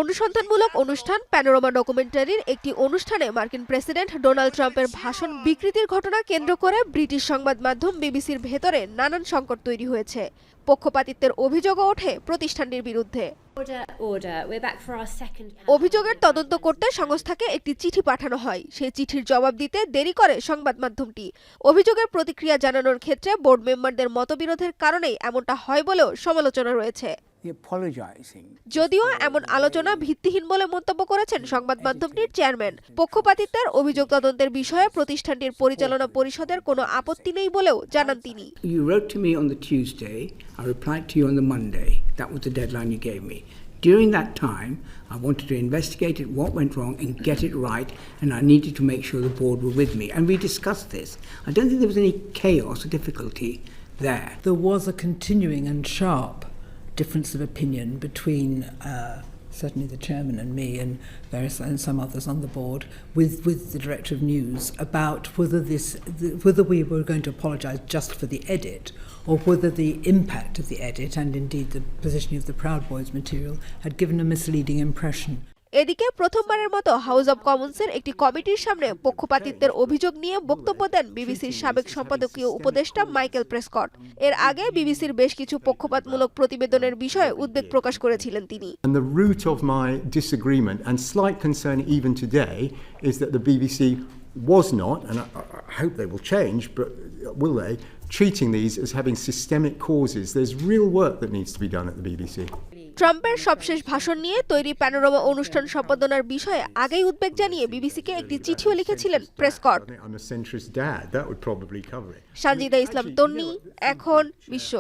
অনুসন্ধানমূলক অনুষ্ঠান প্যানোরামা ডকুমেন্টারির একটি অনুষ্ঠানে মার্কিন প্রেসিডেন্ট ডোনাল্ড ট্রাম্পের ভাষণ বিকৃতির ঘটনা কেন্দ্র করে ব্রিটিশ সংবাদ মাধ্যম বিবিসির ভেতরে নানান সংকট তৈরি হয়েছে। পক্ষপাতিত্বের অভিযোগও ওঠে প্রতিষ্ঠানটির বিরুদ্ধে। অভিযোগের তদন্ত করতে সংস্থাকে একটি চিঠি পাঠানো হয়। সেই চিঠির জবাব দিতে দেরি করে সংবাদ মাধ্যমটি। অভিযোগের প্রতিক্রিয়া জানানোর ক্ষেত্রে বোর্ড মেম্বারদের মতবিরোধের কারণেই এমনটা হয় বলেও সমালোচনা রয়েছে। যদিও এমন আলোচনা ভিত্তিহীন বলে মন্তব্য করেছেন সংবাদ মাধ্যমটির চেয়ারম্যান। পক্ষপাতিত্বের অভিযোগ তদন্তের বিষয়ে প্রতিষ্ঠানটির পরিচালনা পরিষদের কোনো আপত্তি নেই বলেও জানান তিনি। You wrote to me on the Tuesday, I replied to you on the Monday. That was the deadline you gave me. During that time, I wanted to investigate it, what went wrong, and get it right, and I needed to make sure the board were with me. And we discussed this. I don't think there was any chaos or difficulty there. There was a continuing and sharp difference of opinion between certainly the chairman and me and some others on the board with the director of news about whether we were going to apologise just for the edit or whether the impact of the edit and indeed the positioning of the Proud Boys material had given a misleading impression. এদিকে প্রথমবারের মতো house of কমন্সের একটি কমিটির সামনে পক্ষপাতিত্বের অভিযোগ নিয়ে বক্তব্য দেন বিবিসির সাবেক সম্পাদকীয় উপদেষ্টা মাইকেল প্রেসকট। এর আগে বিবিসির বেশ কিছু পক্ষপাতমূলক প্রতিবেদনের বিষয়ে উদ্বেগ প্রকাশ করেছিলেন তিনি। And the root of my disagreement and slight concern even today is that the BBC was not, and I hope they will change, but will they, treating these as having systemic causes. There's real work that needs to be done at the BBC. ট্রাম্পের সবশেষ ভাষণ নিয়ে তৈরি panorama অনুষ্ঠান সম্পাদনার বিষয়ে আগেই উদ্বেগ জানিয়ে বিবিসিকে একটি চিঠিও লিখেছিলেন প্রেসকট। সানজিদা ইসলাম তন্নি, এখন বিশ্ব।